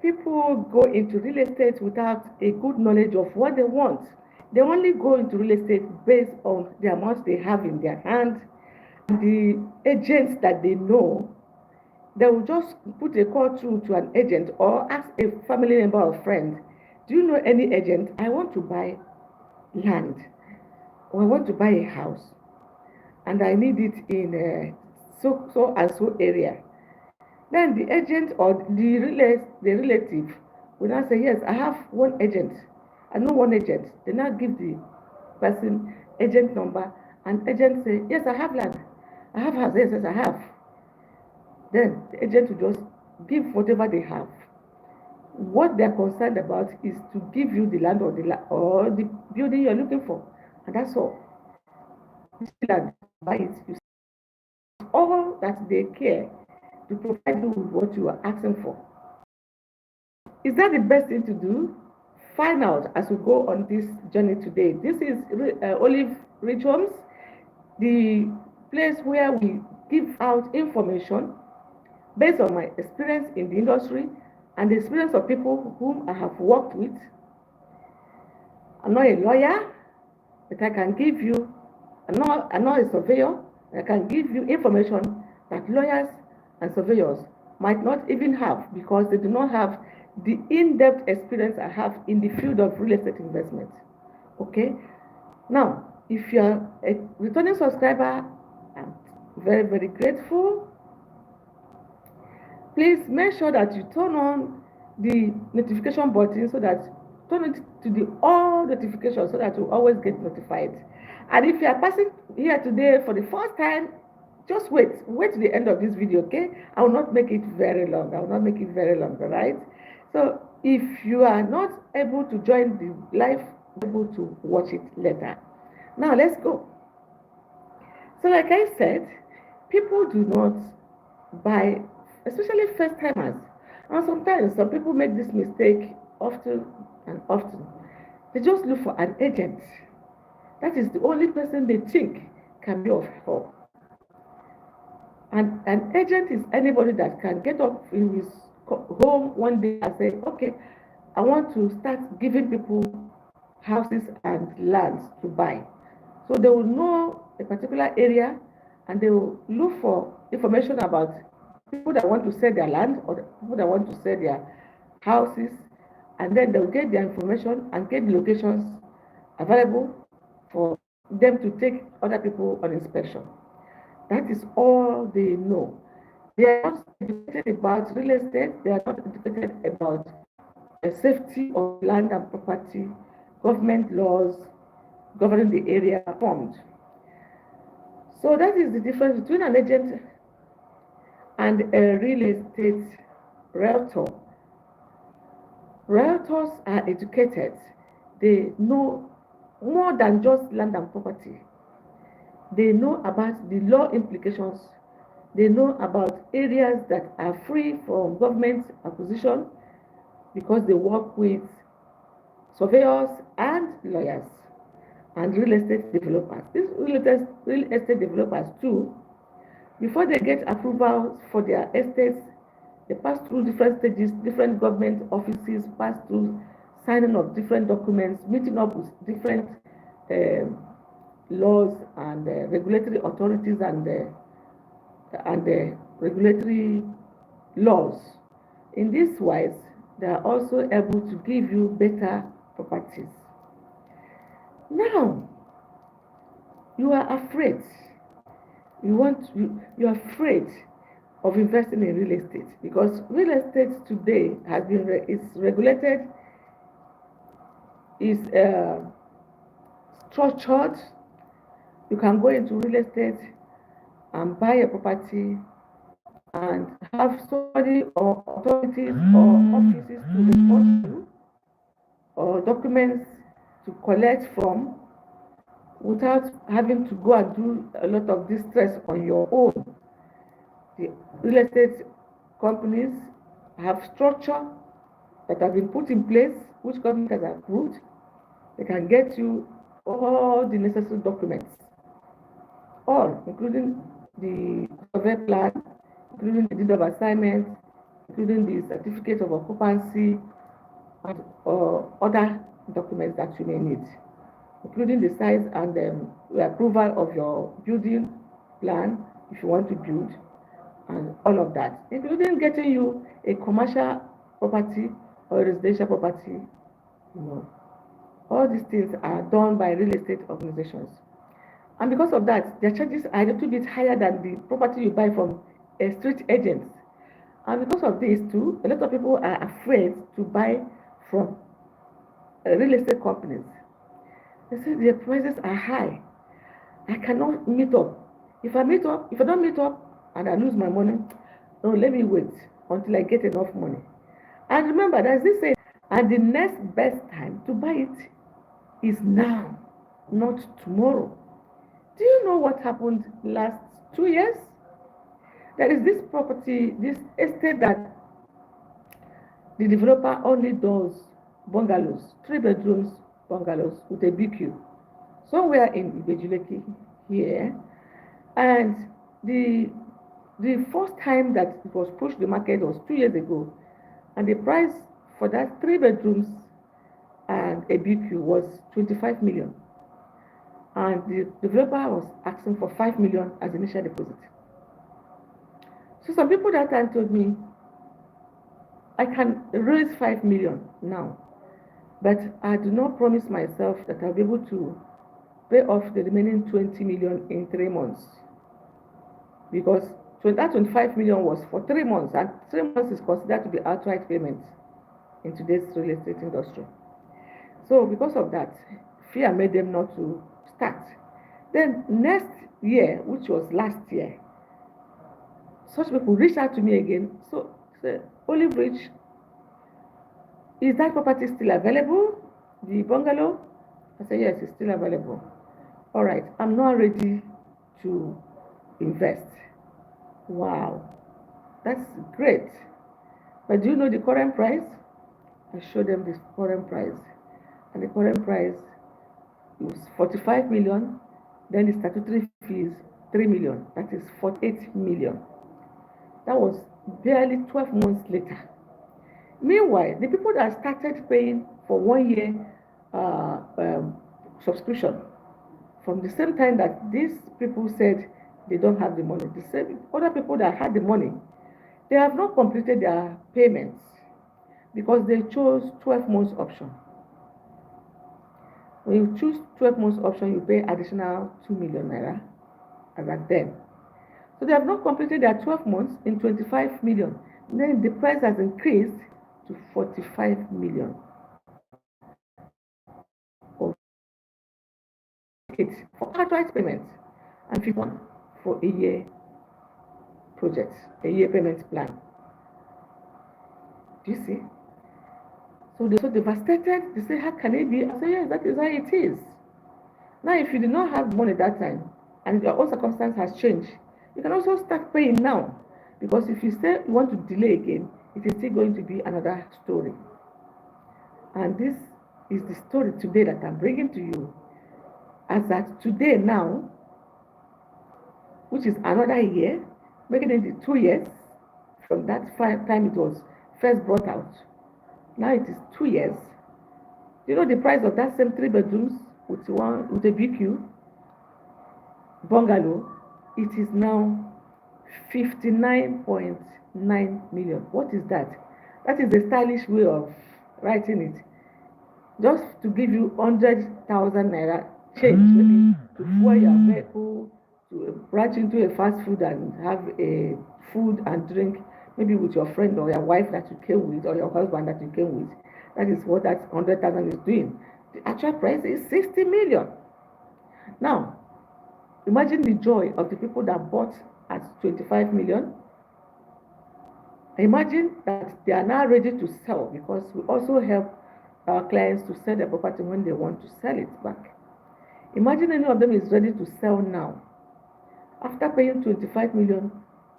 people go into real estate without a good knowledge of what they want. They only go into real estate based on the amount they have in their hand, the agents that they know. They will just put a call through to an agent or ask a family member or friend, do you know any agent? I want to buy land, or I want to buy a house, and I need it in so and so area. Then the agent or the relative will now say, yes, I have one agent. I know one agent. They now give the person agent number, and agent say, yes, I have land. I have house. Yes, yes, I have. Then the agent will just give whatever they have. What they're concerned about is to give you the land or the building you're looking for, and that's all. You see land, buy it. You see all that they care to provide you with what you are asking for. Is that the best thing to do? Find out as we go on this journey today. This is Olive Rich Homes, the place where we give out information based on my experience in the industry and the experience of people whom I have worked with. I'm not a lawyer, but I can give you, I'm not a surveyor, I can give you information that lawyers and surveyors might not even have, because they do not have the in-depth experience I have in the field of real estate investment. Okay? Now, if you are a returning subscriber, I'm very, very grateful. Please make sure that you turn on the notification button, so that turn it to the all notifications, so that you always get notified. And if you are passing here today for the first time, just wait to the end of this video. Okay, I will not make it very long. All right? So if you are not able to join the live, able to watch it later. Now let's go. So like I said, people do not buy, especially first timers, and sometimes some people make this mistake often and often. They just look for an agent. That is the only person they think can be of help. And an agent is anybody that can get up in his home one day and say, okay, I want to start giving people houses and lands to buy. So they will know a particular area, and they will look for information about people that want to sell their land or people that want to sell their houses, and then they'll get their information and get the locations available for them to take other people on inspection. That is all they know. They are not educated about real estate. They are not educated about the safety of land and property, government laws governing the area formed. So that is the difference between an agent and a real estate realtor. Realtors are educated. They know more than just land and property. They know about the law implications. They know about areas that are free from government acquisition, because they work with surveyors and lawyers and real estate developers. These real estate developers too, before they get approval for their estates, they pass through different stages, different government offices, pass through signing of different documents, meeting up with different laws and regulatory authorities and regulatory laws. In this wise, they are also able to give you better properties. Now, you are afraid. You're afraid of investing in real estate, because real estate today is regulated, is structured. You can go into real estate and buy a property and have somebody or authorities or offices to report to, or documents to collect from, without having to go and do a lot of distress on your own. The real estate companies have structure that have been put in place, which government has approved. They can get you all the necessary documents, all, including the survey plan, including the deed of assignment, including the certificate of occupancy and other documents that you may need, including the size and the approval of your building plan if you want to build, and all of that, including getting you a commercial property or a residential property. You know, all these things are done by real estate organizations. And because of that, their charges are a little bit higher than the property you buy from a street agent. And because of this too, a lot of people are afraid to buy from real estate companies. They say their prices are high. I cannot meet up. If I don't meet up and I lose my money, no, let me wait until I get enough money. And remember, there's this saying, and the next best time to buy it is now, not tomorrow. Do you know what happened last 2 years? There is this property, this estate that the developer only does bungalows, 3 bedrooms bungalows with a BQ, somewhere in Lekki here. And the first time that it was pushed the market was 2 years ago, and the price for that 3 bedrooms and a BQ was 25 million. And the developer was asking for 5 million as initial deposit. So some people that time told me, I can raise 5 million now, but I do not promise myself that I'll be able to pay off the remaining 20 million in 3 months. Because that 25 million was for 3 months, and 3 months is considered to be outright payment in today's real estate industry. So because of that, fear made them not to start. Then next year, which was last year, such people reached out to me again. So say, Olive Ridge, is that property still available? The bungalow? I said, yes, it's still available. All right, I'm not ready to invest. Wow, that's great. But do you know the current price? I showed them the current price. And the current price is 45 million. Then the statutory fees, 3 million. That is 48 million. That was barely 12 months later. Meanwhile, the people that started paying for 1 year subscription from the same time that these people said they don't have the money, the same other people that had the money, they have not completed their payments because they chose 12 months option. When you choose 12 months option, you pay additional 2 million naira as at then. So they have not completed their 12 months in 25 million. Then the price has increased to 45 million. It's for outright payments and 51 for a year project, a year payment plan. Do you see? So they're so devastated. They say, how can it be? I say, yes, that is how it is. Now, if you did not have money that time and your own circumstance has changed, you can also start paying now. Because if you say you want to delay again, it is still going to be another story. And this is the story today that I'm bringing to you. As that today now, which is another year, making it 2 years from that time it was first brought out. Now it is 2 years. You know the price of that same 3 bedrooms with a BQ bungalow, it is now 59.9 million. What is that? That is a stylish way of writing it. Just to give you 100,000 naira change, maybe to fuel your vehicle, to branch into a fast food and have a food and drink, maybe with your friend or your wife that you came with or your husband that you came with. That is what that 100,000 is doing. The actual price is 60 million. Now, imagine the joy of the people that bought at 25 million. Imagine that they are now ready to sell, because we also help our clients to sell their property when they want to sell it back. Imagine any of them is ready to sell now after paying 25 million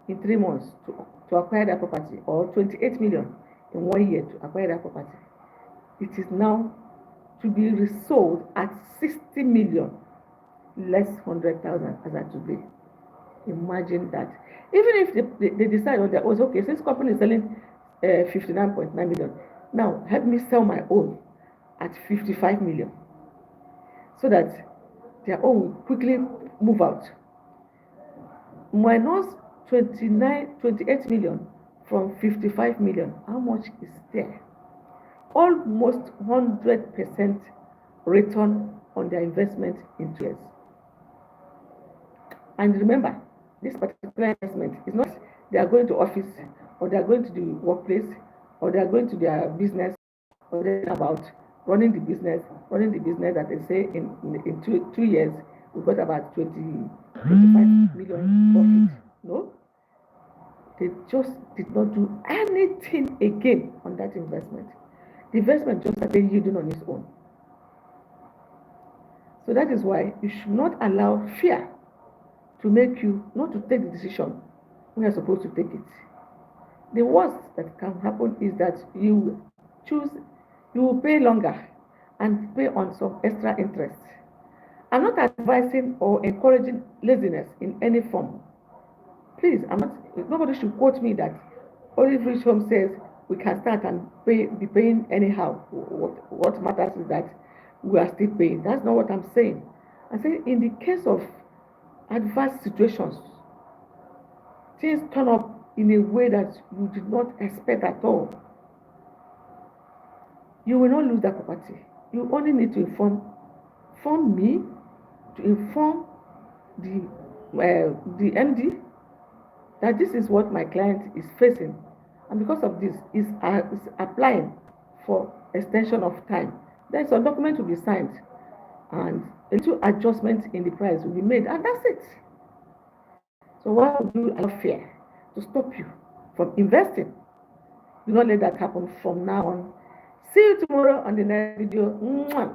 in 3 months to acquire their property, or 28 million in 1 year to acquire their property. It is now to be resold at 60 million, less 100,000 as at today. Imagine that. Even if they decide on their own, okay, since company is selling 59.9 million. Now help me sell my own at 55 million so that their own will quickly move out. Minus 28 million from 55 million. How much is there? Almost 100% return on their investment in 2 years. And remember, this particular investment is not they are going to office or they are going to the workplace or they are going to their business or they're about running the business that they say in 2 years we've got about 25 million profit. No, they just did not do anything again on that investment. The investment just started yielding on its own. So that is why you should not allow fear to make you not to take the decision when you're supposed to take it. The worst that can happen is that you will pay longer and pay on some extra interest. I'm not advising or encouraging laziness in any form. Please, nobody should quote me that Olive Rich Home says we can start and be paying anyhow. What matters is that we are still paying. That's not what I'm saying. I'm saying in the case of adverse situations, things turn up in a way that you did not expect at all, you will not lose that property. You only need to inform me, to inform the MD that this is what my client is facing, and because of this is applying for extension of time. Then some document will be signed and a little adjustment in the price will be made, and that's it. So why would you allow fear to stop you from investing? Do not let that happen from now on. See you tomorrow on the next video. Mwah.